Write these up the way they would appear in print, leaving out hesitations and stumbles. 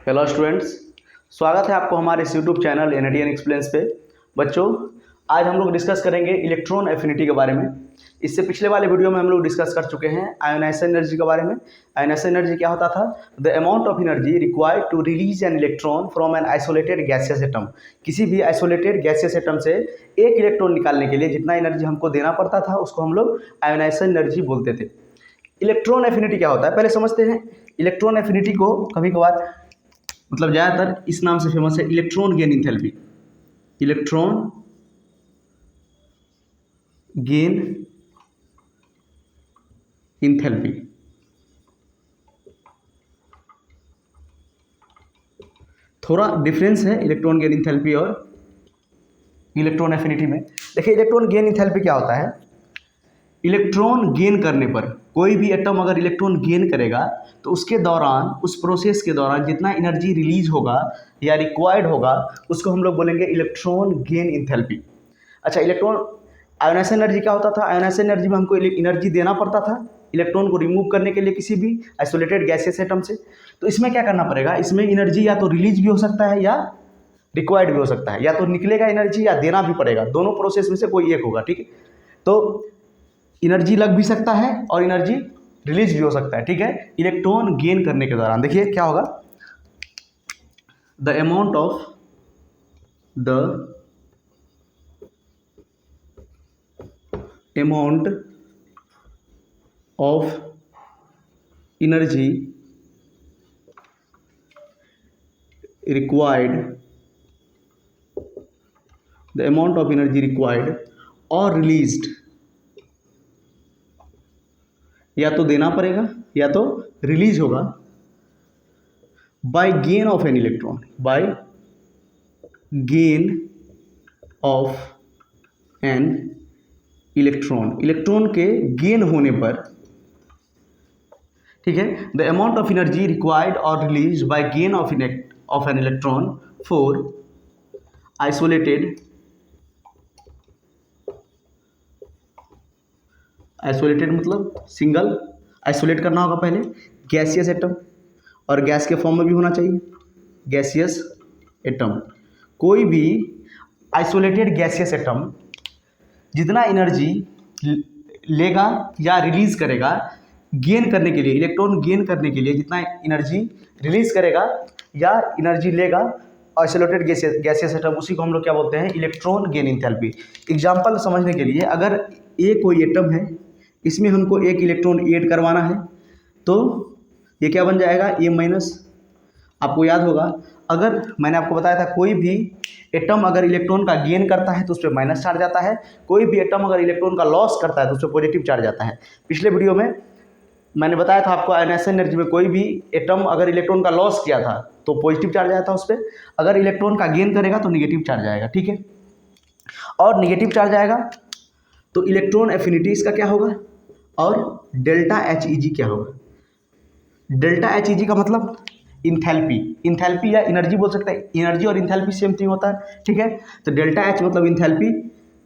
Hello students, स्वागत है आपको हमारे इस यूट्यूब चैनल एनएडीएन एक्सप्लेन्स पे। बच्चों, आज हम लोग डिस्कस करेंगे इलेक्ट्रॉन एफिनिटी के बारे में। इससे पिछले वाले वीडियो में हम लोग डिस्कस कर चुके हैं आयोनाइजेशन एनर्जी के बारे में। आयोनाइजेशन एनर्जी क्या होता था? The amount of energy required to release an electron from an isolated gaseous atom. किसी भी आइसोलेटेड गैसियस एटम से एक इलेक्ट्रॉन निकालने के लिए जितना एनर्जी हमको देना पड़ता था उसको हम लोग आयोनाइजेशन एनर्जी बोलते थे। इलेक्ट्रॉन एफिनिटी क्या होता है पहले समझते हैं। इलेक्ट्रॉन एफिनिटी को कभी कभार मतलब ज़्यादातर इस नाम से फेमस है electron gain enthalpy. Electron gain enthalpy. थोड़ा डिफरेंस है इलेक्ट्रॉन गेन इंथैल्पी और इलेक्ट्रॉन एफिनिटी में। देखिए, इलेक्ट्रॉन गेन इंथैल्पी क्या होता है? इलेक्ट्रॉन गेन करने पर कोई भी एटम अगर इलेक्ट्रॉन गेन करेगा तो उसके दौरान, उस प्रोसेस के दौरान जितना एनर्जी रिलीज होगा या रिक्वायर्ड होगा उसको हम लोग बोलेंगे इलेक्ट्रॉन गेन इंथैल्पी। अच्छा, इलेक्ट्रॉन आयोनाइजेशन एनर्जी क्या होता था? आयोनाइजेशन एनर्जी में हमको एनर्जी देना पड़ता था इलेक्ट्रॉन को रिमूव करने के लिए किसी भी आइसोलेटेड गैसियस एटम से। तो इसमें क्या करना पड़ेगा? इसमें एनर्जी या तो रिलीज भी हो सकता है या रिक्वायर्ड भी हो सकता है, या तो निकलेगा एनर्जी या देना भी पड़ेगा। दोनों प्रोसेस में से कोई एक होगा, ठीक है। तो एनर्जी लग भी सकता है और एनर्जी रिलीज भी हो सकता है, ठीक है। इलेक्ट्रॉन गेन करने के दौरान देखिए क्या होगा, the amount of energy required, the amount of energy required और रिलीज्ड, या तो देना पड़ेगा या तो रिलीज होगा by gain of an electron, by gain of an electron, electron के गेन होने पर, ठीक है। The amount of energy required और release by gain of an electron for isolated मतलब सिंगल, आइसोलेट करना होगा पहले गैसियस एटम, और गैस के फॉर्म में भी होना चाहिए गैसियस एटम। कोई भी आइसोलेटेड गैसियस एटम जितना एनर्जी लेगा या रिलीज करेगा गेन करने के लिए, इलेक्ट्रॉन गेन करने के लिए जितना एनर्जी रिलीज करेगा या एनर्जी लेगा आइसोलेटेड गैसियस एटम, उसी को हम लोग क्या बोलते हैं? Electron gain enthalpy. एग्जांपल समझने के लिए, अगर ए कोई एटम है, इसमें हमको एक इलेक्ट्रॉन ऐड करवाना है तो ये क्या बन जाएगा? ए माइनस। आपको याद होगा, अगर मैंने आपको बताया था कोई भी एटम अगर इलेक्ट्रॉन का गेन करता है तो उस पर माइनस चार्ज आता है, कोई भी एटम अगर इलेक्ट्रॉन का लॉस करता है तो उस पर पॉजिटिव चार्ज आता है। पिछले वीडियो में मैंने बताया था आपको, आयोनाइजेशन एनर्जी में कोई भी एटम अगर इलेक्ट्रॉन का लॉस किया था तो पॉजिटिव चार्ज आया था उस पर, अगर इलेक्ट्रॉन का गेन करेगा तो निगेटिव चार्ज आएगा, ठीक है। और निगेटिव चार्ज आएगा तो इलेक्ट्रॉन एफिनिटी इसका क्या होगा और डेल्टा एच ई जी क्या होगा? डेल्टा एच ई जी का मतलब इंथैल्पी, इंथैल्पी या एनर्जी बोल सकते हैं। एनर्जी और इंथैल्पी सेम थिंग होता है, ठीक है। तो डेल्टा एच मतलब इंथैल्पी,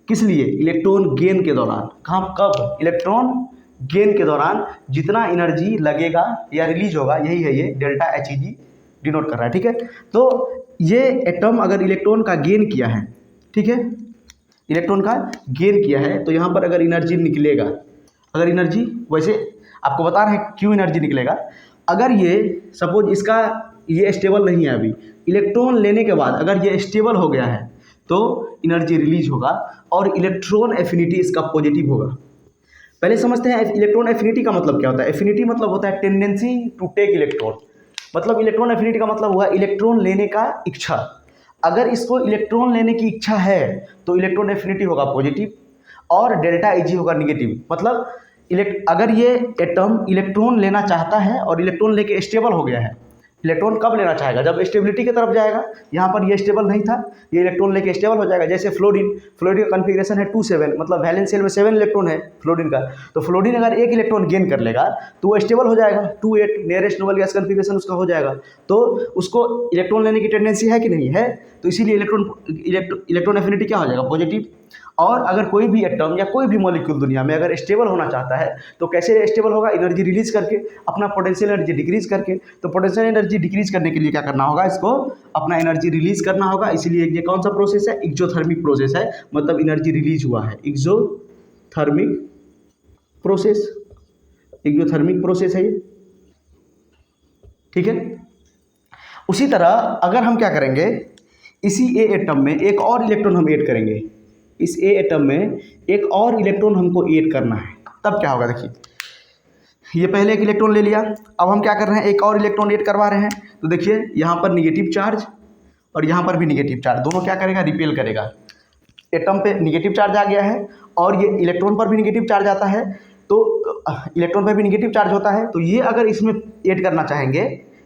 किस लिए? इलेक्ट्रॉन गेन के दौरान। कहाँ, कब? इलेक्ट्रॉन गेन के दौरान जितना एनर्जी लगेगा या रिलीज होगा, यही है ये डेल्टा एच ई जी डिनोट कर रहा है, ठीक है। तो ये एटम अगर इलेक्ट्रॉन का गेन किया है, ठीक है, इलेक्ट्रॉन का गेन किया है, तो यहाँ पर अगर एनर्जी निकलेगा, अगर एनर्जी, वैसे आपको बता रहे हैं क्यों एनर्जी निकलेगा। अगर ये सपोज इसका ये स्टेबल नहीं है अभी, इलेक्ट्रॉन लेने के बाद अगर ये स्टेबल हो गया है तो एनर्जी रिलीज होगा और इलेक्ट्रॉन एफिनिटी इसका पॉजिटिव होगा। पहले समझते हैं इलेक्ट्रॉन एफिनिटी का मतलब क्या होता है। एफिनिटी मतलब होता है टेंडेंसी टू टेक इलेक्ट्रॉन, मतलब इलेक्ट्रॉन एफिनिटी का मतलब हुआ इलेक्ट्रॉन लेने का इच्छा। अगर इसको इलेक्ट्रॉन लेने की इच्छा है तो इलेक्ट्रॉन एफिनिटी होगा पॉजिटिव और डेल्टा ई जी होगा निगेटिव। मतलब अगर ये एटम इलेक्ट्रॉन लेना चाहता है और इलेक्ट्रॉन लेके स्टेबल हो गया है, इलेक्ट्रॉन कब लेना चाहेगा? जब स्टेबिलिटी की तरफ जाएगा। यहाँ पर ये स्टेबल नहीं था, ये इलेक्ट्रॉन लेके स्टेबल हो जाएगा। जैसे फ्लोरीन का कॉन्फ़िगरेशन है 2 7, मतलब वैलेंस शेल में 7 इलेक्ट्रॉन है फ्लोरीन का। तो फ्लोरीन अगर एक इलेक्ट्रॉन गेन कर लेगा तो वो स्टेबल हो जाएगा, 2 8 नियरेस्ट नोबल गैस कॉन्फ़िगरेशन उसका हो जाएगा। तो उसको इलेक्ट्रॉन लेने की टेंडेंसी है कि नहीं है, तो इसीलिए इलेक्ट्रॉन एफिनिटी क्या हो जाएगा? पॉजिटिव। और अगर कोई भी एटम या कोई भी मॉलिक्यूल दुनिया में अगर स्टेबल होना चाहता है तो कैसे स्टेबल होगा? एनर्जी रिलीज करके, अपना पोटेंशियल एनर्जी डिक्रीज करके। तो पोटेंशियल एनर्जी डिक्रीज करने के लिए क्या करना होगा? इसको अपना एनर्जी रिलीज करना होगा। इसीलिए ये कौन सा प्रोसेस है? एक्सोथर्मिक प्रोसेस है, मतलब एनर्जी रिलीज हुआ है। एक्सोथर्मिक प्रोसेस, एक्सोथर्मिक प्रोसेस है ये, ठीक है। उसी तरह अगर हम क्या करेंगे, इसी ए एटम में एक और इलेक्ट्रॉन हम ऐड करेंगे, इस ए एटम में एक और इलेक्ट्रॉन हमको ऐड करना है, तब क्या होगा? देखिए, ये पहले एक इलेक्ट्रॉन ले लिया, अब हम क्या कर रहे हैं? एक और इलेक्ट्रॉन ऐड करवा रहे हैं। तो देखिए यहाँ पर निगेटिव चार्ज और यहाँ पर भी निगेटिव चार्ज, दोनों क्या करेगा? रिपेल करेगा। एटम पे निगेटिव चार्ज आ गया है और ये इलेक्ट्रॉन पर भी निगेटिव चार्ज आता है, तो इलेक्ट्रॉन पर भी निगेटिव चार्ज होता है। तो ये अगर इसमें ऐड करना चाहेंगे,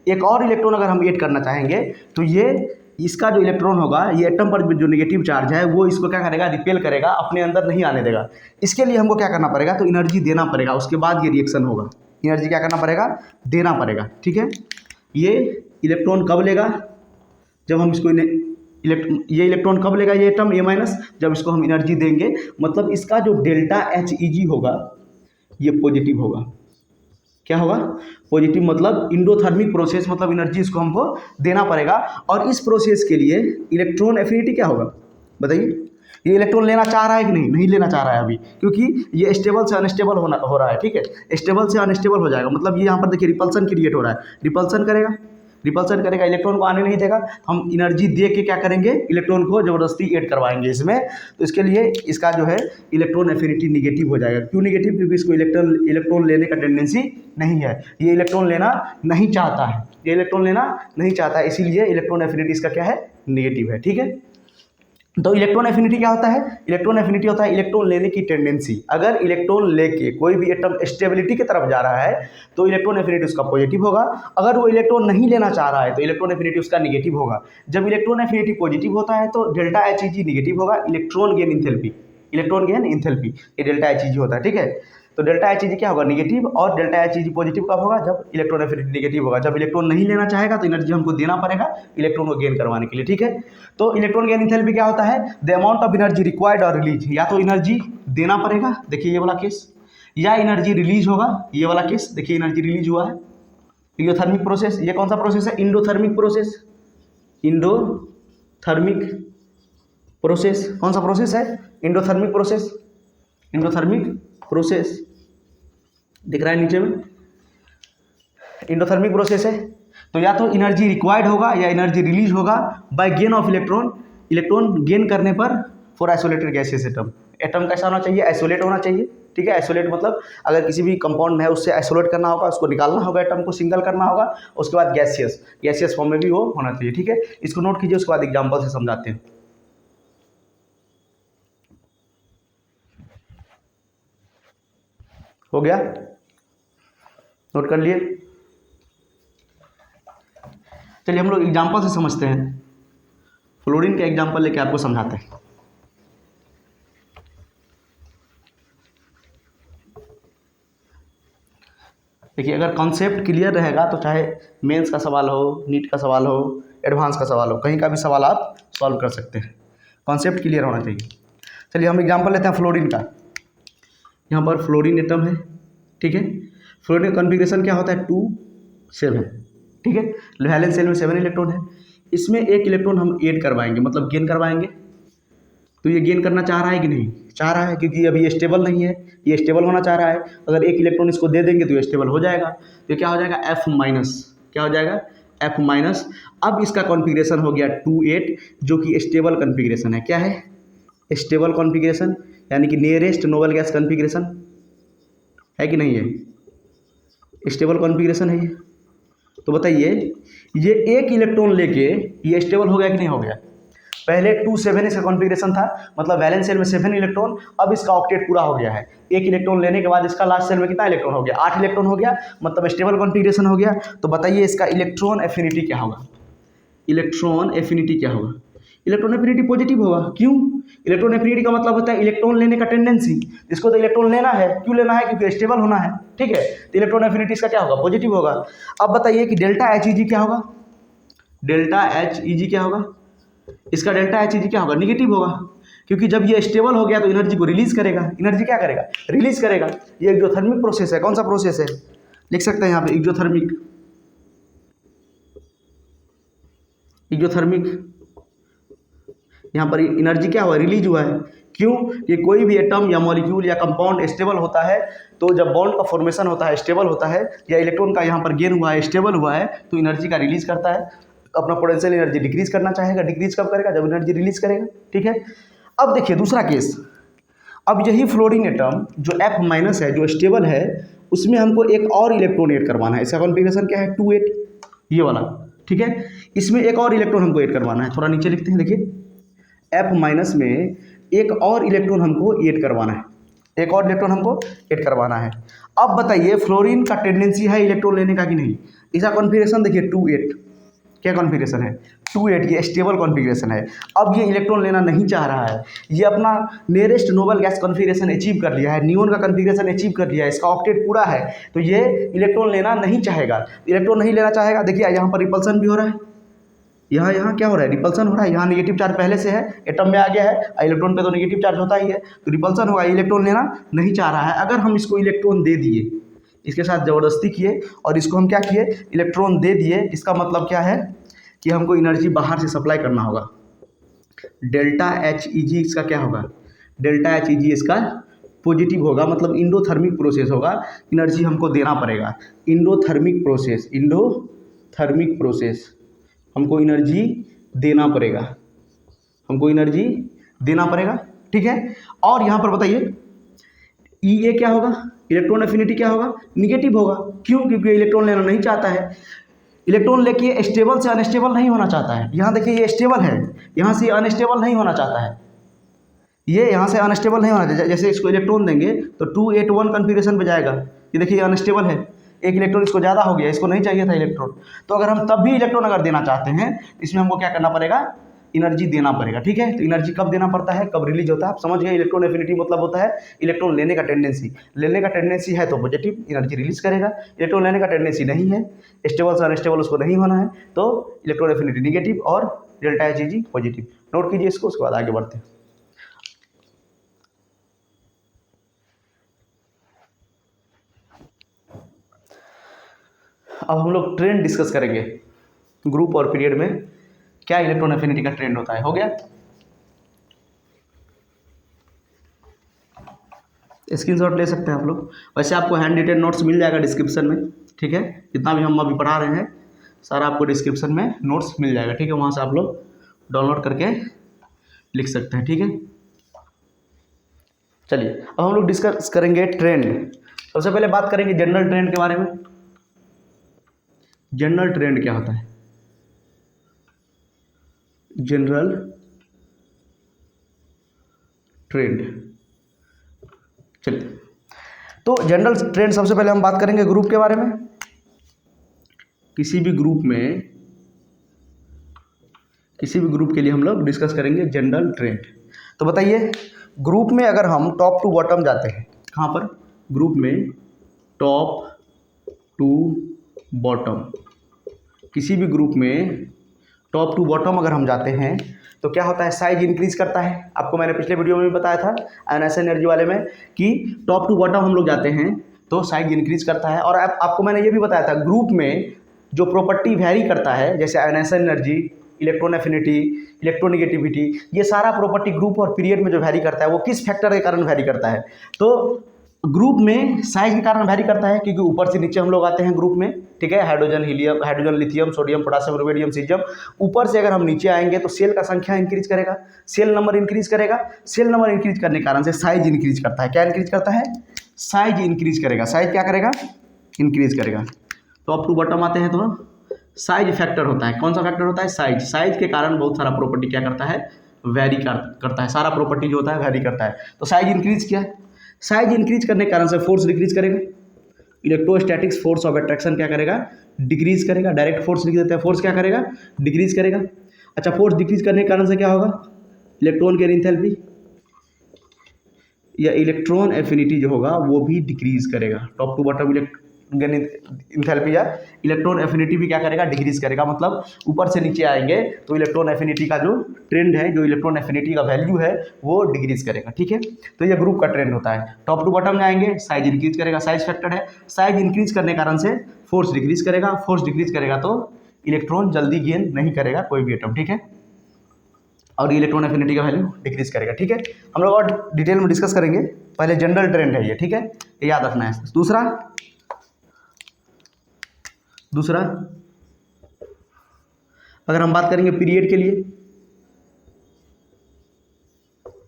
एक और इलेक्ट्रॉन अगर हम ऐड करना चाहेंगे, तो ये इसका जो इलेक्ट्रॉन होगा, ये एटम पर जो नेगेटिव चार्ज है वो इसको क्या करेगा? रिपेल करेगा, अपने अंदर नहीं आने देगा। इसके लिए हमको क्या करना पड़ेगा? तो एनर्जी देना पड़ेगा, उसके बाद ये रिएक्शन होगा। एनर्जी क्या करना पड़ेगा? देना पड़ेगा, ठीक है। ये इलेक्ट्रॉन कब लेगा? जब हम इसको ये इलेक्ट्रॉन कब लेगा? ये एटम ए माइनस, जब इसको हम एनर्जी देंगे। मतलब इसका जो डेल्टा एच ई जी होगा ये पॉजिटिव होगा। क्या होगा? पॉजिटिव, मतलब इंडोथर्मिक प्रोसेस, मतलब एनर्जी इसको हमको देना पड़ेगा। और इस प्रोसेस के लिए इलेक्ट्रॉन एफिनिटी क्या होगा? बताइए, ये इलेक्ट्रॉन लेना चाह रहा है कि नहीं? नहीं लेना चाह रहा है अभी, क्योंकि ये स्टेबल से अनस्टेबल हो रहा है, ठीक है। स्टेबल से अनस्टेबल हो जाएगा, मतलब ये यहाँ पर देखिए रिपल्सन क्रिएट हो रहा है, रिपल्सन करेगा, रिपल्सन करेगा, इलेक्ट्रॉन को आने नहीं देगा। हम एनर्जी दे के क्या करेंगे? इलेक्ट्रॉन को ज़बरदस्ती ऐड करवाएंगे इसमें। तो इसके लिए इसका जो है इलेक्ट्रॉन एफिनिटी निगेटिव हो जाएगा। क्यों निगेटिव? क्योंकि इसको इलेक्ट्रॉन लेने का टेंडेंसी नहीं है, ये इलेक्ट्रॉन लेना नहीं चाहता है, ये इलेक्ट्रॉन लेना नहीं चाहता है, इसीलिए इलेक्ट्रॉन एफिनिटी इसका क्या है? निगेटिव है, ठीक है। तो इलेक्ट्रॉन एफिनिटी क्या होता है? इलेक्ट्रॉन एफिनिटी होता है इलेक्ट्रॉन लेने की टेंडेंसी। अगर इलेक्ट्रॉन लेके कोई भी एटम स्टेबिलिटी की तरफ जा रहा है तो इलेक्ट्रॉन एफिनिटी उसका पॉजिटिव होगा। अगर वो इलेक्ट्रॉन नहीं लेना चाह रहा है तो इलेक्ट्रॉन एफिनिटी उसका निगेटिव होगा। जब इलेक्ट्रॉन एफिनिटी पॉजिटिव होता है तो delta H E G negative होगा, electron gain enthalpy, electron gain enthalpy, ये डेल्टा एच ई जी होता है, ठीक है। तो डेल्टा एच ई जी क्या होगा? निगेटिव। और डेल्टा एच ई जी पॉजिटिव कब होगा? जब इलेक्ट्रॉन एफिनिटी निगेटिव होगा। जब इलेक्ट्रॉन नहीं लेना चाहेगा तो एनर्जी हमको देना पड़ेगा इलेक्ट्रॉन को गेन करवाने के लिए, ठीक है। तो इलेक्ट्रॉन गेन इंथैल्पी क्या होता है? The amount of energy required और रिलीज। या तो एनर्जी देना पड़ेगा, देखिए ये वाला केस, या एनर्जी रिलीज होगा, ये वाला केस, देखिए एनर्जी रिलीज हुआ है। इंडोथर्मिक प्रोसेस, ये कौन सा प्रोसेस है? इंडोथर्मिक प्रोसेस, इंडोथर्मिक प्रोसेस कौन सा प्रोसेस है? इंडोथर्मिक प्रोसेस, इंडोथर्मिक प्रोसेस दिख रहा है नीचे में, इंडोथर्मिक प्रोसेस है। तो या तो एनर्जी रिक्वायर्ड होगा या एनर्जी रिलीज होगा by gain of electron, electron gain करने पर for isolated gaseous atom. Atom कैसा होना चाहिए? आइसोलेट होना चाहिए, ठीक है। आइसोलेट मतलब अगर किसी भी कंपाउंड में है उससे आइसोलेट करना होगा, उसको निकालना होगा, एटम को सिंगल करना होगा, उसके बाद गैसियस, गैसियस फॉर्म में भी वो होना चाहिए, ठीक है। इसको नोट कीजिए, उसके बाद एग्जाम्पल से समझाते हैं। हो गया? नोट कर लिए? चलिए हम लोग एग्जाम्पल से समझते हैं। फ्लोरीन का एग्जाम्पल लेके आपको समझाते हैं। देखिए, अगर कॉन्सेप्ट क्लियर रहेगा तो चाहे मेंस का सवाल हो, नीट का सवाल हो, एडवांस का सवाल हो, कहीं का भी सवाल आप सॉल्व कर सकते हैं। कॉन्सेप्ट क्लियर होना चाहिए। चलिए हम एग्जाम्पल लेते हैं फ्लोरीन का। यहाँ पर फ्लोरीन एटम है, ठीक है। फ्लोरीन का कॉन्फ़िगरेशन क्या होता है? 2 7, ठीक है। वैलेंस शेल में 7 इलेक्ट्रॉन है। इसमें एक इलेक्ट्रॉन हम ऐड करवाएंगे, मतलब गेन करवाएंगे। तो ये गेन करना चाह रहा है कि नहीं? चाह रहा है, क्योंकि अभी ये स्टेबल नहीं है, ये स्टेबल होना चाह रहा है। अगर एक इलेक्ट्रॉन इसको दे देंगे तो ये स्टेबल हो जाएगा। तो क्या हो जाएगा? F माइनस, क्या हो जाएगा? F minus. अब इसका कॉन्फ़िगरेशन हो गया 2 8, जो कि स्टेबल कॉन्फ़िगरेशन है। क्या है? स्टेबल कॉन्फ़िगरेशन, यानी कि नियरेस्ट नोबल गैस कॉन्फ़िगरेशन है कि नहीं है? स्टेबल कॉन्फ़िगरेशन है ये। तो बताइए, ये एक इलेक्ट्रॉन लेके ये स्टेबल हो गया कि नहीं हो गया? पहले 2 7 इसका कॉन्फ़िगरेशन था, मतलब वैलेंस शेल में 7 इलेक्ट्रॉन। अब इसका ऑक्टेट पूरा हो गया है। एक इलेक्ट्रॉन लेने के बाद इसका लास्ट शेल में कितना इलेक्ट्रॉन हो गया? 8 इलेक्ट्रॉन हो गया, मतलब स्टेबल कॉन्फ़िगरेशन हो गया। तो बताइए इसका इलेक्ट्रॉन एफिनिटी क्या होगा? इलेक्ट्रॉन एफिनिटी क्या होगा? इलेक्ट्रॉन एफिनिटी पॉजिटिव होगा। क्यों? इलेक्ट्रॉन एफिनिटी का मतलब होता है इलेक्ट्रॉन लेने का टेंडेंसी। इसको तो इलेक्ट्रॉन लेना है। क्यों लेना है? क्योंकि स्टेबल होना है, ठीक है। तो इलेक्ट्रॉन एफिनिटी इसका क्या होगा? पॉजिटिव होगा। अब बताइए कि डेल्टा एच ई जी क्या होगा? डेल्टा एच ई जी क्या होगा? इसका डेल्टा एच ई जी क्या होगा? निगेटिव होगा, क्योंकि जब ये स्टेबल हो गया तो एनर्जी को रिलीज करेगा। एनर्जी क्या करेगा? रिलीज करेगा। ये एक्सोथर्मिक प्रोसेस है। कौन सा प्रोसेस है? लिख सकते हैं यहाँ पे एक्सोथर्मिक। एक्सोथर्मिक, यहाँ पर एनर्जी क्या हुआ? रिलीज हुआ है। क्यों? कि कोई भी एटम या मॉलिक्यूल या कंपाउंड स्टेबल होता है, तो जब बॉन्ड का फॉर्मेशन होता है, स्टेबल होता है, या इलेक्ट्रॉन का यहाँ पर गेन हुआ है, स्टेबल हुआ है, तो एनर्जी का रिलीज करता है। अपना पोटेंशियल एनर्जी डिक्रीज करना चाहेगा। डिक्रीज कब करेगा? जब एनर्जी रिलीज करेगा। ठीक है। अब देखिए दूसरा केस। अब यही फ्लोरीन एटम जो F माइनस है, जो स्टेबल है, उसमें हमको एक और इलेक्ट्रॉन ऐड करवाना है। इसका कॉन्फ़िगरेशन क्या है? 2 8, ये वाला। ठीक है। इसमें एक और इलेक्ट्रॉन हमको ऐड करवाना है। थोड़ा नीचे लिखते हैं, देखिए F माइनस में एक और इलेक्ट्रॉन हमको ऐड करवाना है। एक और इलेक्ट्रॉन हमको ऐड करवाना है। अब बताइए फ्लोरीन का टेंडेंसी है इलेक्ट्रॉन लेने का कि नहीं? इसका कॉन्फ़िगरेशन देखिए 2 8। क्या कॉन्फ़िगरेशन है? 2 8। ये स्टेबल कॉन्फ़िगरेशन है। अब ये इलेक्ट्रॉन लेना नहीं चाह रहा है। ये अपना nearest noble gas configuration achieve कर लिया है, नियोन का कॉन्फ़िगरेशन अचीव कर लिया है, इसका ऑक्टेट पूरा है, तो ये इलेक्ट्रॉन लेना नहीं चाहेगा। इलेक्ट्रॉन नहीं लेना चाहेगा। देखिए यहाँ पर रिपल्सन भी हो रहा है। यहाँ क्या हो रहा है? रिपल्सन हो रहा है। यहाँ नेगेटिव चार्ज पहले से है, एटम में आ गया है, इलेक्ट्रॉन पे तो नेगेटिव चार्ज होता ही है, तो रिपल्सन होगा। इलेक्ट्रॉन लेना नहीं चाह रहा है। अगर हम इसको इलेक्ट्रॉन दे दिए, इसके साथ ज़बरदस्ती किए और इसको हम क्या किए? इलेक्ट्रॉन दे दिए, इसका मतलब क्या है कि हमको एनर्जी बाहर से सप्लाई करना होगा। डेल्टा HEG इसका क्या होगा? डेल्टा HEG इसका पॉजिटिव होगा, मतलब इंडोथर्मिक प्रोसेस होगा। एनर्जी हमको देना पड़ेगा। इंडोथर्मिक प्रोसेस, इंडोथर्मिक प्रोसेस, हमको एनर्जी देना पड़ेगा। हमको एनर्जी देना पड़ेगा। ठीक है। और यहाँ पर बताइए EA क्या होगा? इलेक्ट्रॉन एफिनिटी क्या होगा? निगेटिव होगा। क्यों? क्योंकि इलेक्ट्रॉन लेना नहीं चाहता है। इलेक्ट्रॉन लेके स्टेबल से अनस्टेबल नहीं होना चाहता है। यहाँ देखिए ये स्टेबल है, यहाँ से अनस्टेबल नहीं होना चाहता है। ये यहाँ से अनस्टेबल नहीं होना चाहता। जैसे इसको इलेक्ट्रॉन देंगे तो 2 8 1 कॉन्फ़िगरेशन पे जाएगा। ये देखिए अनस्टेबल है, एक इलेक्ट्रॉन इसको ज़्यादा हो गया, इसको नहीं चाहिए था इलेक्ट्रॉन। तो अगर हम तब भी इलेक्ट्रॉन अगर देना चाहते हैं, इसमें हमको क्या करना पड़ेगा? एनर्जी देना पड़ेगा। ठीक है। तो एनर्जी कब देना पड़ता है, कब रिलीज होता है? आप समझ गए। इलेक्ट्रॉन एफिनिटी मतलब होता है इलेक्ट्रॉन लेने का टेंडेंसी। लेने का टेंडेंसी है तो पॉजिटिव एनर्जी रिलीज करेगा। इलेक्ट्रॉन लेने का टेंडेंसी नहीं है, स्टेबल से अनस्टेबल उसको नहीं होना है, तो इलेक्ट्रॉन एफिनिटी निगेटिव और डेल्टा HEG पॉजिटिव। नोट कीजिए इसको, उसके बाद आगे बढ़ते हैं। अब हम लोग ट्रेंड डिस्कस करेंगे, ग्रुप और पीरियड में क्या इलेक्ट्रॉन एफिनिटी का ट्रेंड होता है। हो गया? स्क्रीनशॉट ले सकते हैं आप लोग। वैसे आपको हैंड रिटेन नोट्स मिल जाएगा डिस्क्रिप्शन में। ठीक है। जितना भी हम अभी पढ़ा रहे हैं सारा आपको डिस्क्रिप्शन में नोट्स मिल जाएगा। ठीक है। वहाँ से आप लोग डाउनलोड करके लिख सकते हैं। ठीक है। चलिए अब हम लोग डिस्कस करेंगे ट्रेंड। सबसे पहले बात करेंगे जनरल ट्रेंड के बारे में। जनरल ट्रेंड क्या होता है? General trend. चलिए तो जनरल ट्रेंड सबसे पहले हम बात करेंगे ग्रुप के बारे में। किसी भी ग्रुप के लिए हम लोग डिस्कस करेंगे जनरल ट्रेंड। तो बताइए ग्रुप में अगर हम टॉप टू बॉटम जाते हैं, कहाँ पर? ग्रुप में टॉप टू बॉटम, किसी भी ग्रुप में टॉप टू बॉटम अगर हम जाते हैं तो क्या होता है? साइज इंक्रीज करता है। आपको मैंने पिछले वीडियो में भी बताया था आयनाइजेशन एनर्जी वाले में कि टॉप टू बॉटम हम लोग जाते हैं तो साइज इंक्रीज करता है। और आपको मैंने ये भी बताया था ग्रुप में जो प्रॉपर्टी वैरी करता है, जैसे ionisation energy, electron affinity, electronegativity, ये सारा प्रॉपर्टी ग्रुप और पीरियड में जो वैरी करता है वो किस फैक्टर के कारण वैरी करता है? तो ग्रुप में साइज के कारण वैरी करता है, क्योंकि ऊपर से नीचे हम लोग आते हैं ग्रुप में। ठीक है। Hydrogen, helium, hydrogen, lithium, sodium, potassium, rubidium, caesium. ऊपर से अगर हम नीचे आएंगे तो सेल का संख्या इंक्रीज करेगा, सेल नंबर इंक्रीज करेगा। सेल नंबर इंक्रीज करने के कारण से साइज इंक्रीज करता है। क्या इंक्रीज करता है? साइज इंक्रीज करेगा। साइज क्या करेगा? इंक्रीज करेगा। तो अप टू बॉटम आते हैं तो साइज फैक्टर होता है। कौन सा फैक्टर होता है? साइज। साइज के कारण बहुत सारा प्रॉपर्टी क्या करता है? वैरी करता है। सारा प्रॉपर्टी जो होता है वैरी करता है। तो साइज इंक्रीज किया, साइज इंक्रीज करने के कारण से फोर्स डिक्रीज करेगा। इलेक्ट्रोस्टैटिक्स फोर्स ऑफ अट्रैक्शन क्या करेगा? डिक्रीज करेगा। डायरेक्ट फोर्स लिख देते हैं, फोर्स क्या करेगा? डिक्रीज करेगा। अच्छा, फोर्स डिक्रीज करने के कारण से क्या होगा? इलेक्ट्रॉन की एंथैल्पी या इलेक्ट्रॉन एफिनिटी जो होगा वो भी डिक्रीज करेगा। टॉप टू बॉटम इंथैल्पी या इलेक्ट्रॉन एफिनिटी भी क्या करेगा, डिक्रीज करेगा। मतलब ऊपर से नीचे आएंगे तो इलेक्ट्रॉन एफिनिटी का जो ट्रेंड है, जो इलेक्ट्रॉन एफिनिटी का वैल्यू है वो डिक्रीज करेगा। ठीक है, तो ये ग्रुप का ट्रेंड होता है। टॉप टू बॉटम जाएंगे, साइज इंक्रीज करेगा, साइज फैक्टर है, साइज इंक्रीज करने के कारण से फोर्स डिक्रीज करेगा, फोर्स डिक्रीज करेगा तो इलेक्ट्रॉन जल्दी गेन नहीं करेगा कोई भी एटम। ठीक है, और इलेक्ट्रॉन एफिनिटी का वैल्यू डिक्रीज करेगा। ठीक है, हम लोग और डिटेल में डिस्कस करेंगे, पहले जनरल ट्रेंड है ये। ठीक है, ये याद रखना है। दूसरा अगर हम बात करेंगे पीरियड के लिए,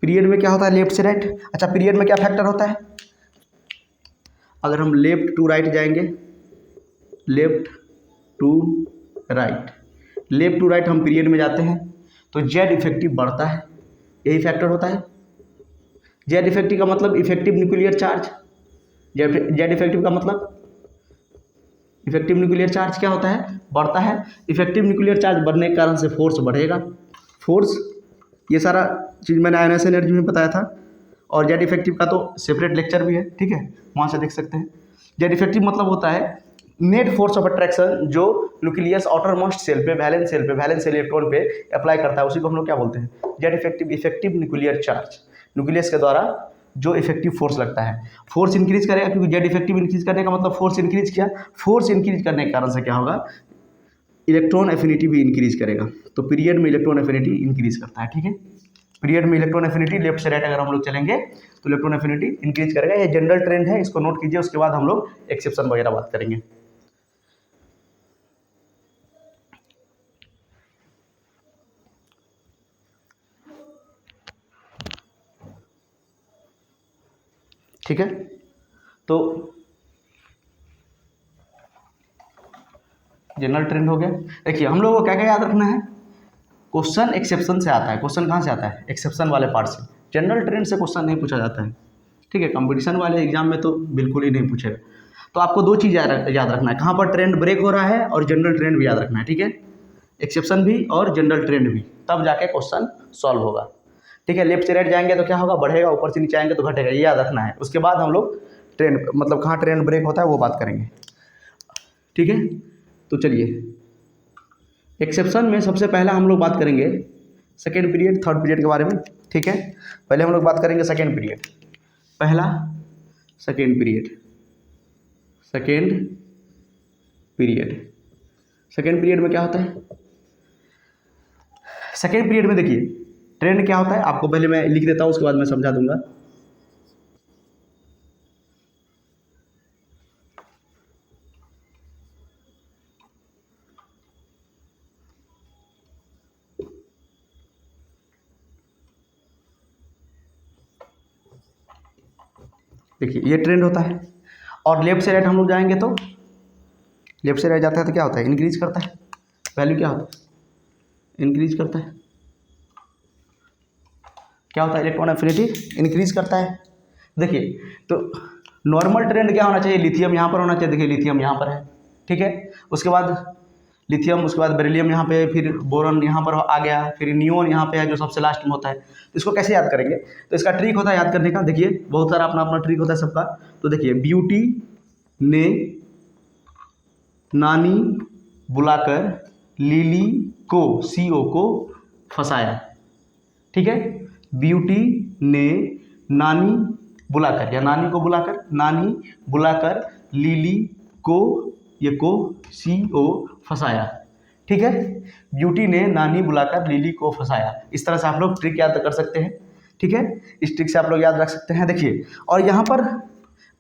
पीरियड में क्या होता है, लेफ्ट से राइट। अच्छा, पीरियड में क्या फैक्टर होता है, अगर हम लेफ्ट टू राइट जाएंगे, left to right, left to right हम पीरियड में जाते हैं तो जेड इफेक्टिव बढ़ता है, यही फैक्टर होता है। जेड इफेक्टिव का मतलब effective nuclear charge, Z effective का मतलब इफेक्टिव न्यूक्लियर चार्ज क्या होता है, बढ़ता है। इफेक्टिव न्यूक्लियर चार्ज बढ़ने के कारण से फोर्स बढ़ेगा, फोर्स, ये सारा चीज़ मैंने आयनस एनर्जी में बताया था। और जेड इफेक्टिव का तो सेपरेट लेक्चर भी है, ठीक है, वहाँ से देख सकते हैं। जेड इफेक्टिव मतलब होता है नेट फोर्स ऑफ अट्रैक्शन जो न्यूक्लियस आउटर मोस्ट सेल पे, वैलेंस सेल इलेक्ट्रॉन पे अप्लाई करता है, उसी को हम लोग क्या बोलते हैं, Z effective. Effective nuclear charge, nucleus के द्वारा जो इफेक्टिव फोर्स लगता है, फोर्स इंक्रीज करेगा, क्योंकि जेड इफेक्टिव इंक्रीज करने का मतलब फोर्स इंक्रीज किया, फोर्स इंक्रीज करने के कारण से क्या होगा, इलेक्ट्रॉन एफिनिटी भी इंक्रीज करेगा। तो पीरियड में इलेक्ट्रॉन एफिनिटी इंक्रीज करता है। ठीक है, पीरियड में इलेक्ट्रॉन एफिनिटी लेफ्ट से राइट अगर हम लोग चलेंगे तो इलेक्ट्रॉन एफिनिटी इंक्रीज करेगा। ये जनरल ट्रेंड है, इसको नोट कीजिए, उसके बाद हम लोग एक्सेप्शन वगैरह बात करेंगे। ठीक है, तो जनरल ट्रेंड हो गया। देखिए हम लोगों को क्या क्या याद रखना है, क्वेश्चन एक्सेप्शन से आता है। क्वेश्चन कहाँ से आता है, एक्सेप्शन वाले पार्ट से। जनरल ट्रेंड से क्वेश्चन नहीं पूछा जाता है, ठीक है, कंपटीशन वाले एग्जाम में तो बिल्कुल ही नहीं पूछेगा। तो आपको दो चीज़ याद रखना है, कहाँ पर ट्रेंड ब्रेक हो रहा है और जनरल ट्रेंड भी याद रखना है। ठीक है, एक्सेप्शन भी और जनरल ट्रेंड भी, तब जाके क्वेश्चन सॉल्व होगा। ठीक है, लेफ्ट से राइट जाएंगे तो क्या होगा, बढ़ेगा, ऊपर से नीचे आएंगे तो घटेगा, ये याद रखना है। उसके बाद हम लोग ट्रेंड मतलब कहाँ ट्रेंड ब्रेक होता है वो बात करेंगे। ठीक है, तो चलिए एक्सेप्शन में सबसे पहला हम लोग बात करेंगे सेकेंड पीरियड, थर्ड पीरियड के बारे में। ठीक है, पहले हम लोग बात करेंगे सेकेंड पीरियड, पहला second period, second period. Second period में क्या होता है, सेकेंड पीरियड में देखिए ट्रेंड क्या होता है, आपको पहले मैं लिख देता हूँ, उसके बाद मैं समझा दूंगा। देखिए ये ट्रेंड होता है, और लेफ्ट से राइट हम लोग जाएंगे तो लेफ्ट से राइट जाता है तो क्या होता है, इंक्रीज करता है, वैल्यू क्या होता है, इंक्रीज करता है। क्या होता है, इलेक्ट्रॉन एफिनिटी इंक्रीज करता है। देखिए तो नॉर्मल ट्रेंड क्या होना चाहिए, लिथियम यहाँ पर होना चाहिए, देखिए लिथियम यहाँ पर है, ठीक है, उसके बाद लिथियम, उसके बाद बेरिलियम यहाँ पे, फिर बोरॉन यहाँ पर आ गया, फिर नियोन यहाँ पे है जो सबसे लास्ट में होता है। तो इसको कैसे याद करेंगे, तो इसका ट्रिक होता है याद करने का। देखिए बहुत सारा अपना अपना ट्रिक होता है सबका। तो देखिए ब्यूटी ने नानी बुलाकर लिली को, CO को फंसाया। ठीक है, ब्यूटी ने नानी बुलाकर, या नानी को बुलाकर, नानी बुलाकर लिली को, ये को CO फंसाया। ठीक है, ब्यूटी ने नानी बुलाकर लिली को फंसाया। इस तरह से आप लोग ट्रिक याद कर सकते हैं। ठीक है, इस ट्रिक से आप लोग याद रख सकते हैं। देखिए और यहाँ पर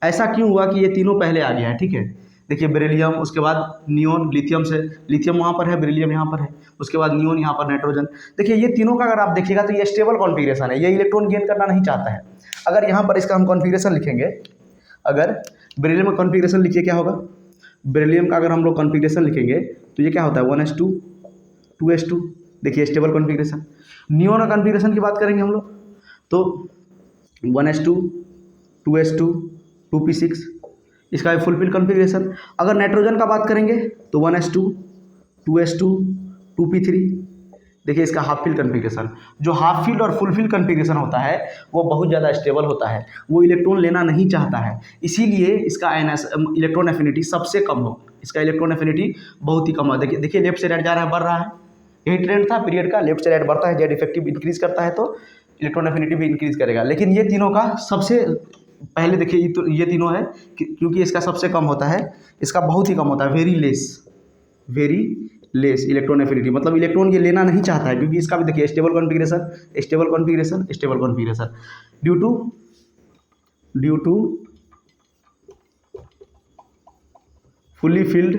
ऐसा क्यों हुआ कि ये तीनों पहले आ गया है। ठीक है, देखिए बेरिलियम, उसके बाद नियोन, लिथियम से, लिथियम वहाँ पर है, बेरिलियम यहाँ पर है, उसके बाद नियोन यहाँ पर, नाइट्रोजन। देखिए ये तीनों का अगर आप देखिएगा तो ये स्टेबल कॉन्फिगरेशन है, ये इलेक्ट्रॉन गेन करना नहीं चाहता है। अगर यहाँ पर इसका हम कॉन्फिगरेशन लिखेंगे, अगर बेरिलियम का कॉन्फिगरेशन लिखिए क्या होगा, बेरिलियम का अगर हम लोग कॉन्फिगरेशन लिखेंगे तो ये क्या होता है 1s2 2s2, देखिए स्टेबल कॉन्फिगरेशन। नियोन का कॉन्फिगरेशन की बात करेंगे हम लोग तो 1s2 2s2 2p6, इसका फुलफिल कॉन्फिगरेशन। अगर नाइट्रोजन का बात करेंगे तो 1s2 2s2 2p3, देखिए इसका हाफ फील्ड कन्फिग्रेशन, जो हाफ फील्ड और फुल फील्ड कन्फिग्रेशन होता है वो बहुत ज़्यादा स्टेबल होता है, वो इलेक्ट्रॉन लेना नहीं चाहता है, इसीलिए इसका इलेक्ट्रॉन एफिनिटी सबसे कम हो, इसका इलेक्ट्रॉन एफिनिटी बहुत ही कम हो। देखिए देखिए लेफ्ट से राइट जा रहा है, बढ़ रहा है, यही ट्रेंड था पीरियड का, लेफ्ट से राइट बढ़ता है, जेड इफेक्टिव इंक्रीज करता है तो इलेक्ट्रॉन एफिनिटी भी इंक्रीज करेगा। लेकिन ये तीनों का सबसे पहले देखिए ये तीनों है क्योंकि इसका सबसे कम होता है, इसका बहुत ही कम होता है, वेरी लेस इलेक्ट्रॉन एफिनिटी, मतलब इलेक्ट्रॉन ये लेना नहीं चाहता है, क्योंकि इसका भी देखिए stable configuration due to fully filled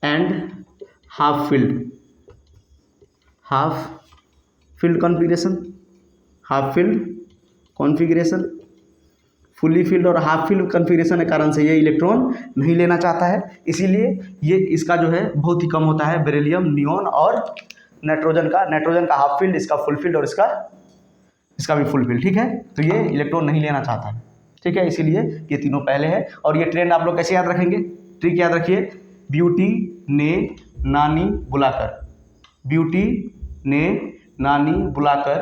and half filled configuration, fully filled और हाफ फील्ड कन्फिग्रेशन के कारण से ये इलेक्ट्रॉन नहीं लेना चाहता है, इसीलिए ये इसका जो है बहुत ही कम होता है, बेरिलियम, नियॉन और नाइट्रोजन का हाफ फील्ड, इसका फुल फील्ड और इसका भी फुल फील्ड, ठीक है। तो ये इलेक्ट्रॉन नहीं लेना चाहता है, ठीक है, इसीलिए ये तीनों पहले है। और ये ट्रेंड आप लोग कैसे याद रखेंगे, ट्रिक याद रखिए, ब्यूटी ने नानी बुलाकर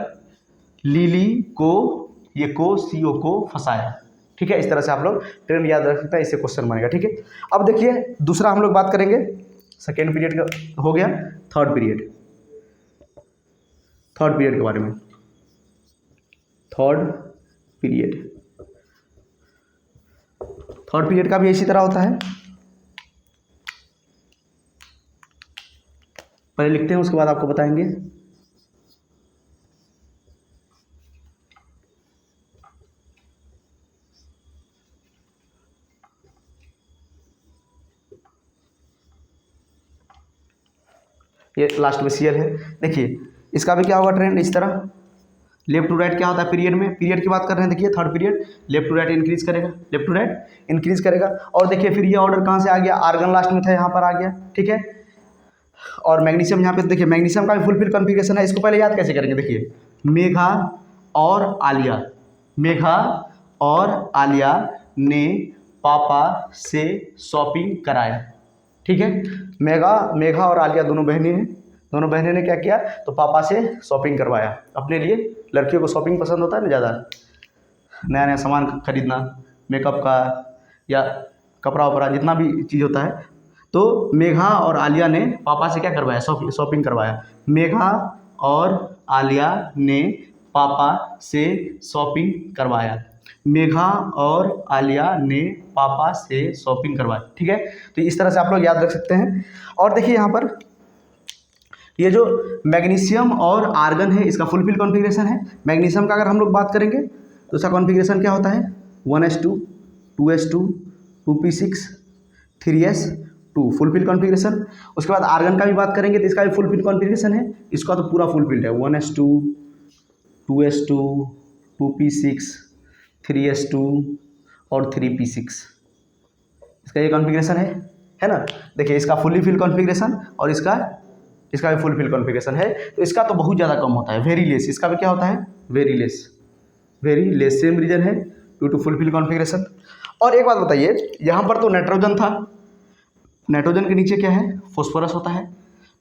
लिली को सीओ को फंसाया, ठीक है। इस तरह से आप लोग ट्रेंड याद रख सकते हैं, इससे क्वेश्चन बनेगा, ठीक है। अब देखिए दूसरा हम लोग बात करेंगे, सेकेंड पीरियड का हो गया, थर्ड पीरियड के बारे में। थर्ड पीरियड का भी इसी तरह होता है, पहले लिखते हैं उसके बाद आपको बताएंगे। ये लास्ट में सीएल है। देखिए इसका भी क्या होगा ट्रेंड, इस तरह लेफ्ट टू राइट क्या होता है पीरियड में, पीरियड की बात कर रहे हैं, देखिए third period left to right increase करेगा। और देखिए फिर ये ऑर्डर कहाँ से आ गया, आर्गन लास्ट में था, यहाँ पर आ गया, ठीक है। और मैग्नीशियम यहाँ पे देखिए, मैग्नीशियम का भी फुल फील्ड कॉन्फ़िगरेशन है। इसको पहले याद कैसे करेंगे, देखिए मेघा और आलिया ने पापा से शॉपिंग कराया, ठीक है। मेघा और आलिया दोनों बहनें ने क्या किया, तो पापा से शॉपिंग करवाया अपने लिए। लड़कियों को शॉपिंग पसंद होता है ना ज़्यादा, नया नया सामान खरीदना, मेकअप का या कपड़ा वपड़ा जितना भी चीज़ होता है, तो मेघा और आलिया ने पापा से क्या करवाया, शॉपिंग करवाया। मेघा और आलिया ने पापा से शॉपिंग करवाया, ठीक है। तो इस तरह से आप लोग याद रख सकते हैं। और देखिए यहाँ पर ये जो मैग्नीशियम और आर्गन है, इसका फुल फील्ड कॉन्फ़िगरेशन है। मैग्नीशियम का अगर हम लोग बात करेंगे तो इसका कॉन्फ़िगरेशन क्या होता है, 1s2 2s2 2p6 3s2 full filled configuration. उसके बाद आर्गन का भी बात करेंगे तो इसका भी फुल फील्ड कॉन्फ़िगरेशन है, इसका तो पूरा फुल फील्ड है, 1s2 2s2 2p6 3s2 और 3p6, इसका ये कॉन्फ़िगरेशन है ना। देखिए इसका फुली फील्ड कॉन्फ़िगरेशन और इसका भी फुल फील्ड कॉन्फ़िगरेशन है, तो इसका तो बहुत ज़्यादा कम होता है, वेरी लेस। इसका भी क्या होता है, वेरी लेस, सेम रीजन है due to full filled configuration. और एक बात बताइए, यहाँ पर तो नाइट्रोजन था, नाइट्रोजन के नीचे क्या है, फॉस्फोरस होता है,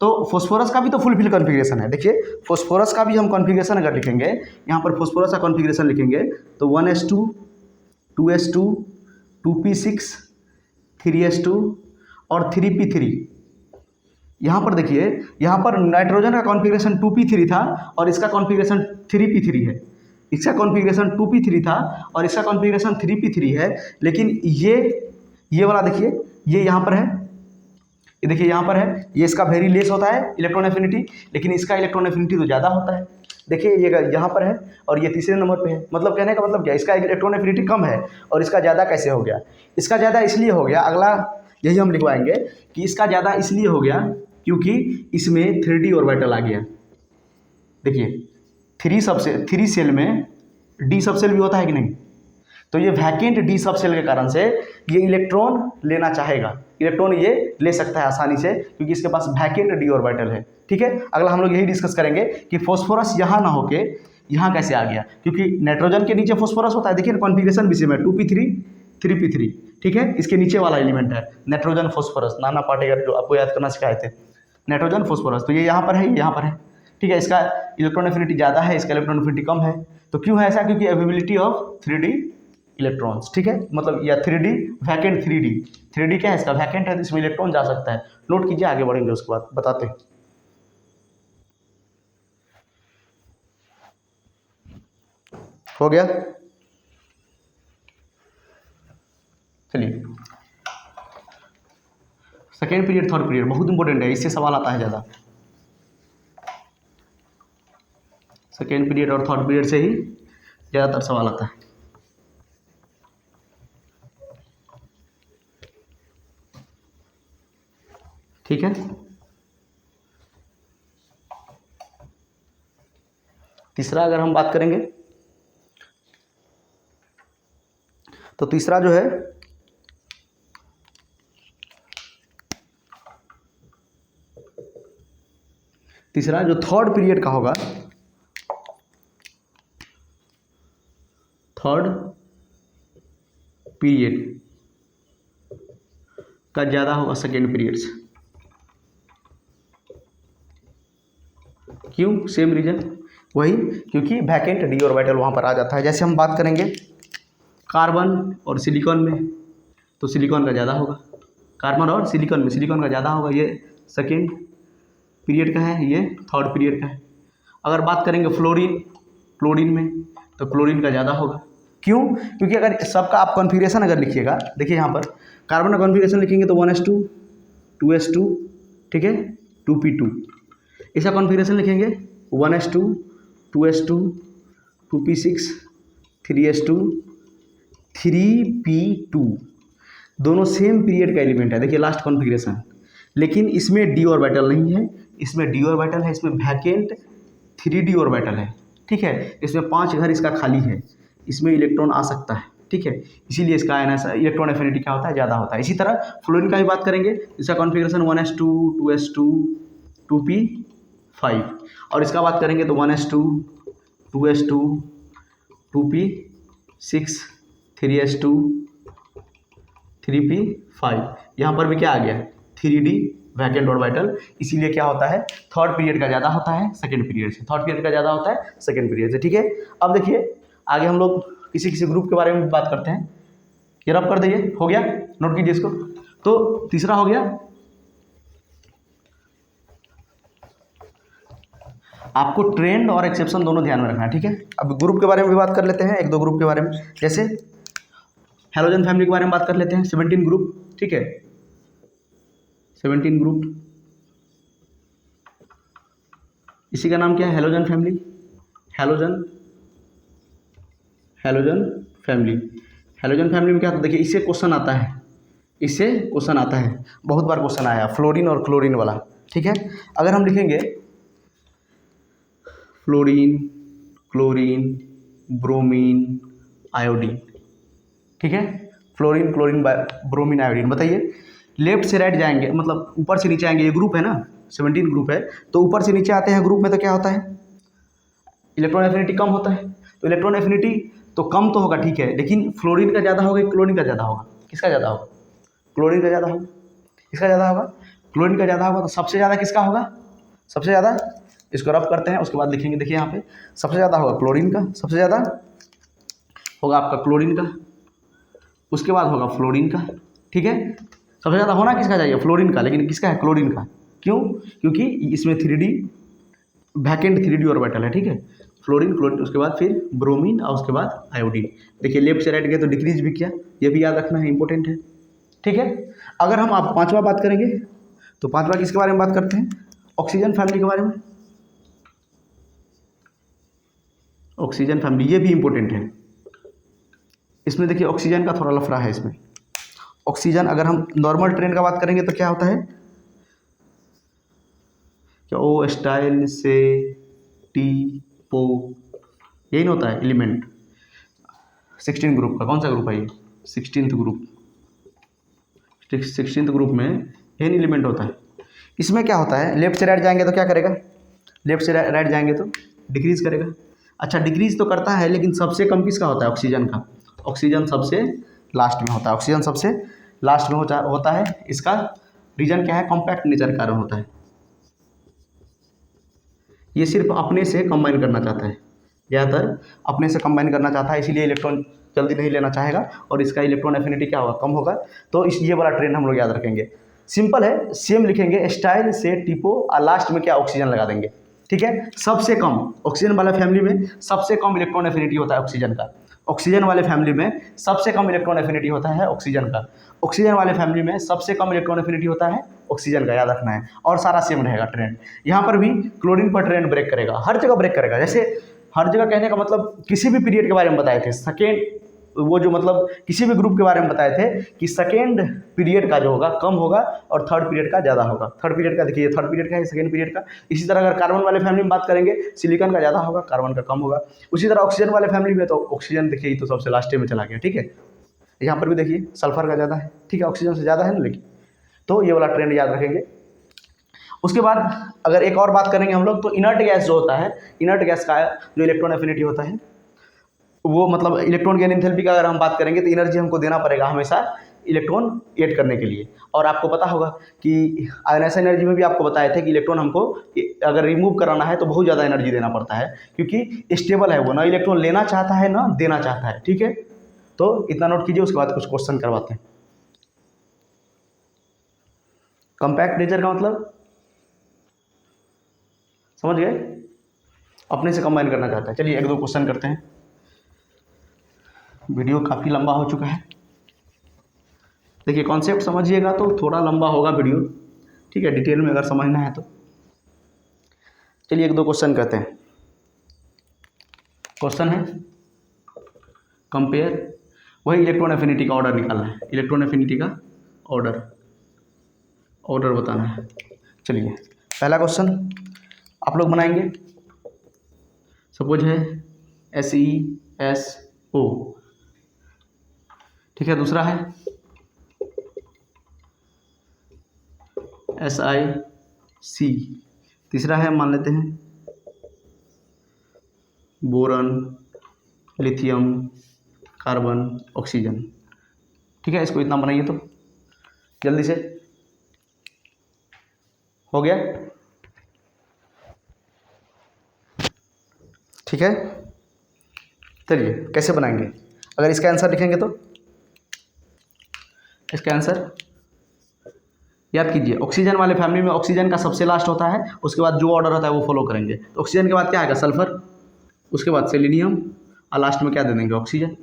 तो फॉस्फोरस का भी तो फुल फील्ड कॉन्फ़िगरेशन है। देखिए फॉस्फोरस का भी हम कॉन्फ़िगरेशन अगर लिखेंगे, यहाँ पर फॉस्फोरस का कॉन्फ़िगरेशन लिखेंगे तो 1s2 2s2 2p6 3s2 और 3p3। यहाँ पर देखिए, यहाँ पर नाइट्रोजन का कॉन्फ़िगरेशन 2p3 था और इसका कॉन्फ़िगरेशन 3p3 है, इसका कॉन्फ़िगरेशन 2p3 था और इसका कॉन्फ़िगरेशन 3p3 है। लेकिन ये वाला देखिए, ये यहाँ पर है, ये देखिए यहाँ पर है, ये इसका वेरी लेस होता है इलेक्ट्रॉन एफिनिटी, लेकिन इसका इलेक्ट्रॉन एफिनिटी तो ज़्यादा होता है। देखिए ये यहाँ पर है और ये तीसरे नंबर पे है, मतलब कहने का मतलब क्या, इसका इलेक्ट्रॉन एफिनिटी कम है और इसका ज़्यादा कैसे हो गया, इसका ज़्यादा इसलिए हो गया, अगला यही हम लिखवाएंगे कि इसका ज़्यादा इसलिए हो गया क्योंकि इसमें 3d ऑर्बिटल आ गया। देखिए 3 सेल में d सब सेल भी होता है कि नहीं, तो ये वैकेंट d सब सेल के कारण से ये इलेक्ट्रॉन लेना चाहेगा, इलेक्ट्रॉन ये ले सकता है आसानी से क्योंकि इसके पास वैकेंट d ऑर्बिटल है, ठीक है। अगला हम लोग यही डिस्कस करेंगे कि फॉस्फोरस यहाँ ना होके यहाँ कैसे आ गया, क्योंकि नाइट्रोजन के नीचे फॉस्फोरस होता है। देखिए कॉन्फ़िगरेशन भी सेम है, 2p3 3p3, ठीक है। इसके नीचे वाला एलिमेंट है नाइट्रोजन फॉस्फोरस, नाना पाटेकर जो आपको याद करना सिखाए थे, नाइट्रोजन फॉस्फोरस, तो ये यहाँ पर है, ये यहाँ पर है, ठीक है। इसका इलेक्ट्रॉन एफिनिटी ज़्यादा है, इसका इलेक्ट्रॉन एफिनिटी कम है। तो क्यों है ऐसा? क्योंकि अवेलेबिलिटी ऑफ 3D इलेक्ट्रॉन्स, ठीक है, मतलब या 3D वैकेंट, 3D क्या है इसका? वैकेंट है, तो इसमें इलेक्ट्रॉन जा सकता है। नोट कीजिए, आगे बढ़ेंगे उसके बाद बताते हैं। हो गया, चलिए सेकेंड पीरियड, थर्ड पीरियड बहुत इंपॉर्टेंट है, इससे सवाल आता है ज़्यादा। सेकेंड पीरियड और थर्ड पीरियड से ही ज़्यादातर सवाल आता है। ठीक है, तीसरा अगर हम बात करेंगे तो तीसरा जो है तीसरा जो थर्ड पीरियड का होगा, थर्ड पीरियड का ज़्यादा होगा सेकेंड पीरियड से। क्यों? सेम रीजन, वही, क्योंकि वैकेंट डी ऑर्बिटल वहाँ पर आ जाता है। जैसे हम बात करेंगे कार्बन और सिलिकॉन में, तो सिलिकॉन का ज़्यादा होगा, कार्बन और सिलिकॉन में सिलिकॉन का ज़्यादा होगा, ये सेकेंड पीरियड का है, ये थर्ड पीरियड का है। अगर बात करेंगे क्लोरीन में, तो क्लोरीन का ज़्यादा होगा। क्यों? क्योंकि अगर सबका आप कॉन्फ़िगरेशन अगर लिखिएगा, देखिए यहाँ पर कार्बन का कॉन्फ़िगरेशन लिखेंगे तो 1s2 2s2, ठीक है, 2p2। इसका कॉन्फ़िगरेशन लिखेंगे 1s2 2s2 2p6 3s2 3p2, दोनों सेम पीरियड का एलिमेंट है। देखिए लास्ट कॉन्फ़िगरेशन, लेकिन इसमें डी ऑर्बिटल नहीं है, इसमें डी ऑर्बिटल है, इसमें वैकेंट 3D ऑर्बिटल है, ठीक है। इसमें 5 घर इसका खाली है, इसमें इलेक्ट्रॉन आ सकता है, ठीक है, इसीलिए इसका इलेक्ट्रॉन एफिनिटी क्या होता है? ज़्यादा होता है। इसी तरह फ्लोरीन का भी बात करेंगे, इसका कॉन्फ़िगरेशन 1s2 2s2 2p5, और इसका बात करेंगे तो 1s2 2s2 2p6 3s2 3p5। यहाँ पर भी क्या आ गया? 3D वैकेंट ऑर्बिटल, इसीलिए क्या होता है? थर्ड पीरियड का ज़्यादा होता है सेकेंड पीरियड से, थर्ड पीरियड का ज़्यादा होता है सेकेंड पीरियड से, ठीक है। अब देखिए आगे हम लोग किसी किसी ग्रुप के बारे में बात करते हैं। ये रब कर दीजिए, हो गया, नोट कीजिए इसको। तो तीसरा हो गया, आपको ट्रेंड और एक्सेप्शन दोनों ध्यान में रखना है, ठीक है। अब ग्रुप के बारे में भी बात कर लेते हैं, एक दो ग्रुप के बारे में। जैसे हैलोजन फैमिली के बारे में बात कर लेते हैं, 17 ग्रुप, ठीक है, 17 ग्रुप, इसी का नाम क्या है? Halogen family, halogen family. Halogen family में क्या होता है? देखिए इससे क्वेश्चन आता है, इससे क्वेश्चन आता है, बहुत बार क्वेश्चन आया, फ्लोरीन और क्लोरीन वाला, ठीक है। अगर हम लिखेंगे फ्लोरीन, क्लोरीन, ब्रोमीन, आयोडीन, ठीक है, फ्लोरीन, क्लोरीन, ब्रोमीन, आयोडीन, बताइए लेफ्ट से राइट जाएंगे, मतलब ऊपर से नीचे आएंगे। ये ग्रुप है ना, 17 ग्रुप है, तो ऊपर से नीचे आते हैं ग्रुप में, तो क्या होता है? इलेक्ट्रॉन एफिनिटी कम होता है। तो इलेक्ट्रॉन एफिनिटी तो कम तो होगा, ठीक है, लेकिन फ्लोरीन का ज़्यादा होगा, क्लोरीन का ज़्यादा होगा? किसका ज़्यादा होगा? क्लोरीन का ज़्यादा होगा। किसका ज़्यादा होगा? क्लोरीन का ज़्यादा होगा। तो सबसे ज़्यादा किसका होगा? सबसे ज़्यादा, इसको रब करते हैं, उसके बाद लिखेंगे, देखिए यहाँ पे सबसे ज़्यादा होगा क्लोरीन का, सबसे ज़्यादा होगा आपका क्लोरीन का, उसके बाद होगा फ्लोरीन का, ठीक है। सबसे ज़्यादा होना किसका चाहिए? फ्लोरीन का, लेकिन किसका है? क्लोरीन का। क्यों? क्योंकि इसमें 3D वैकेंट 3D ऑर्बिटल है, ठीक है। फ्लोरीन, क्लोरीन, उसके बाद फिर ब्रोमीन और उसके बाद आयोडीन। देखिए लेफ्ट से राइट गए तो डिक्रीज भी किया, ये भी याद रखना है, इंपॉर्टेंट है, ठीक है। अगर हम आप पांचवा बात करेंगे तो पांचवा किसके बारे में बात करते हैं? ऑक्सीजन फैमिली के बारे में। ऑक्सीजन फैमिली, ये भी इंपॉर्टेंट है। इसमें देखिए ऑक्सीजन का थोड़ा लफड़ा है इसमें। ऑक्सीजन अगर हम नॉर्मल ट्रेन का बात करेंगे तो क्या होता है? क्या ओ स्टाइल से टी पो, यही ना होता है एलिमेंट 16 ग्रुप का। कौन सा ग्रुप है ये? 16th group. 16th ग्रुप में यही एलिमेंट होता है। इसमें क्या होता है? लेफ्ट से राइट जाएंगे तो क्या करेगा? लेफ्ट से राइट जाएंगे तो डिक्रीज करेगा। अच्छा डिक्रीज तो करता है, लेकिन सबसे कम किसका होता है? ऑक्सीजन का। ऑक्सीजन सबसे लास्ट में होता है, ऑक्सीजन सबसे लास्ट में होता है। इसका रीजन क्या है? कॉम्पैक्ट नेचर के कारण होता है, ये सिर्फ अपने से कंबाइन करना चाहता है, ज़्यादातर अपने से कंबाइन करना चाहता है, इसीलिए इलेक्ट्रॉन जल्दी नहीं लेना चाहेगा और इसका इलेक्ट्रॉन एफिनिटी क्या होगा, कम होगा। तो इस ये वाला ट्रेंड हम लोग याद रखेंगे। सिंपल है, सेम लिखेंगे, स्टाइल से टिपो और लास्ट में क्या ऑक्सीजन लगा देंगे। ठीक है, सबसे कम ऑक्सीजन वाला फैमिली में सबसे कम इलेक्ट्रॉन एफिनिटी होता है ऑक्सीजन का। ऑक्सीजन वाले फैमिली में सबसे कम इलेक्ट्रॉन एफिनिटी होता है ऑक्सीजन का। ऑक्सीजन वाले फैमिली में सबसे कम इलेक्ट्रॉन एफिनिटी होता है ऑक्सीजन का, याद रखना है। और सारा सेम रहेगा ट्रेंड। यहाँ पर भी क्लोरीन पर ट्रेंड ब्रेक करेगा, हर जगह ब्रेक करेगा। जैसे हर जगह कहने का मतलब किसी भी पीरियड के बारे में बताए थे, सेकेंड वो जो मतलब किसी भी ग्रुप के बारे में बताए थे कि सेकेंड पीरियड का जो होगा कम होगा और थर्ड पीरियड का ज़्यादा होगा। थर्ड पीरियड का देखिए, थर्ड पीरियड का है, सेकेंड पीरियड का। इसी तरह अगर कार्बन वाले फैमिली में बात करेंगे, सिलिकॉन का ज़्यादा होगा, कार्बन का कम होगा। उसी तरह ऑक्सीजन वाले फैमिली में तो ऑक्सीजन देखिए ये तो सबसे लास्ट में चला गया। ठीक है, यहाँ पर भी देखिए सल्फर का ज़्यादा है, ठीक है, ऑक्सीजन से ज़्यादा है ना, लेकिन तो ये वाला ट्रेंड याद रखेंगे। उसके बाद अगर एक और बात करेंगे हम लोग, तो इनर्ट गैस जो होता है, इनर्ट गैस का जो इलेक्ट्रॉन एफिनिटी होता है वो मतलब इलेक्ट्रॉन गेन एंथैल्पी का अगर हम बात करेंगे तो एनर्जी हमको देना पड़ेगा हमेशा इलेक्ट्रॉन ऐड करने के लिए। और आपको पता होगा कि आयनाइजेशन एनर्जी में भी आपको बताए थे कि इलेक्ट्रॉन हमको अगर रिमूव कराना है तो बहुत ज़्यादा एनर्जी देना पड़ता है, क्योंकि स्टेबल है वो, ना इलेक्ट्रॉन लेना चाहता है ना देना चाहता है। ठीक है, तो इतना नोट कीजिए, उसके बाद कुछ क्वेश्चन करवाते हैं। कॉम्पैक्ट नेचर का मतलब समझ गए, अपने से कंबाइन करना चाहता है। चलिए एक दो क्वेश्चन करते हैं, वीडियो काफ़ी लंबा हो चुका है। देखिए कॉन्सेप्ट समझिएगा तो थोड़ा लंबा होगा वीडियो, ठीक है, डिटेल में अगर समझना है तो। चलिए एक दो क्वेश्चन करते हैं। क्वेश्चन है कंपेयर, वही इलेक्ट्रॉन एफिनिटी का ऑर्डर निकालना है, इलेक्ट्रॉन एफिनिटी का ऑर्डर बताना है। चलिए पहला क्वेश्चन आप लोग बनाएंगे, सपोज है SeSO, ठीक है। दूसरा है SiC, तीसरा है मान लेते हैं बोरन, लिथियम, कार्बन, ऑक्सीजन, ठीक है। इसको इतना बनाइए तो जल्दी से हो गया, ठीक है। चलिए कैसे बनाएंगे, अगर इसका आंसर लिखेंगे तो इसका आंसर याद कीजिए, ऑक्सीजन वाले फैमिली में ऑक्सीजन का सबसे लास्ट होता है, उसके बाद जो ऑर्डर होता है वो फॉलो करेंगे। तो ऑक्सीजन के बाद क्या आएगा, सल्फर, उसके बाद सेलेनियम और लास्ट में क्या दे देंगे, ऑक्सीजन।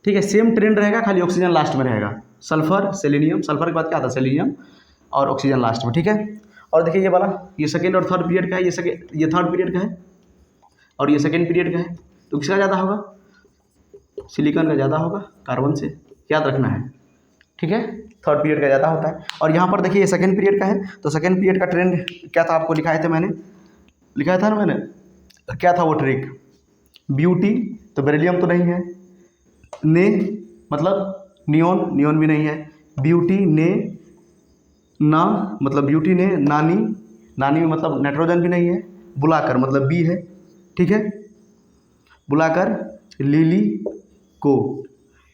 ठीक है, सेम ट्रेंड रहेगा, खाली ऑक्सीजन लास्ट में रहेगा। सल्फर, सेलेनियम, सल्फर के बाद क्या आता है, सेलेनियम और ऑक्सीजन लास्ट में, ठीक है। और देखिए ये वाला, ये सेकेंड और थर्ड पीरियड का है, ये थर्ड पीरियड का है और ये सेकेंड पीरियड का है। तो किसका ज़्यादा होगा, सिलिकॉन का ज़्यादा होगा कार्बन से, याद रखना है, ठीक है। थर्ड पीरियड का ज़्यादा होता है। और यहाँ पर देखिए ये सेकेंड पीरियड का है, तो सेकेंड पीरियड का ट्रेंड क्या था, आपको लिखाए थे मैंने, लिखाया था ना मैंने, क्या था वो ट्रिक, ब्यूटी, तो बेरिलियम तो नहीं है, ने मतलब नियोन, नियोन भी नहीं है, ब्यूटी ने ना मतलब ब्यूटी ने नानी, नानी में मतलब नाइट्रोजन भी नहीं है, बुलाकर मतलब बी है, ठीक है, बुलाकर लिली को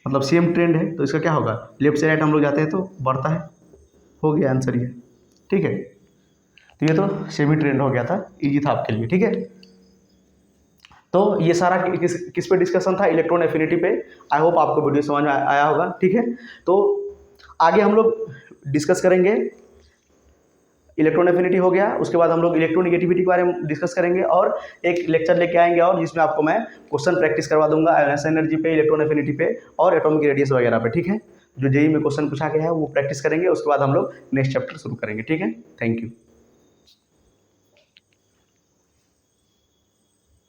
मतलब सेम ट्रेंड है, तो इसका क्या होगा, लेफ्ट से राइट हम लोग जाते हैं तो बढ़ता है, हो गया आंसर ये, ठीक है। तो ये तो सेमी ट्रेंड हो गया था, इजी था आपके लिए, ठीक है। तो ये सारा किस पे डिस्कशन था, इलेक्ट्रॉन एफिनिटी पे। आई होप आपको वीडियो समझ में आया होगा, ठीक है। तो आगे हम लोग डिस्कस करेंगे, इलेक्ट्रॉन एफिनिटी हो गया, उसके बाद हम लोग इलेक्ट्रोनिगेटिविटी के बारे में डिस्कस करेंगे और एक लेक्चर लेके आएंगे और जिसमें आपको मैं क्वेश्चन प्रैक्टिस करवा दूंगा आयनाइजेशन एनर्जी पे, इलेक्ट्रॉन एफिनिटी पे और एटॉमिक रेडियस वगैरह पे, ठीक है। जो जेईई में क्वेश्चन पूछा गया है वो प्रैक्टिस करेंगे, उसके बाद हम लोग नेक्स्ट चैप्टर शुरू करेंगे, ठीक है। Thank you.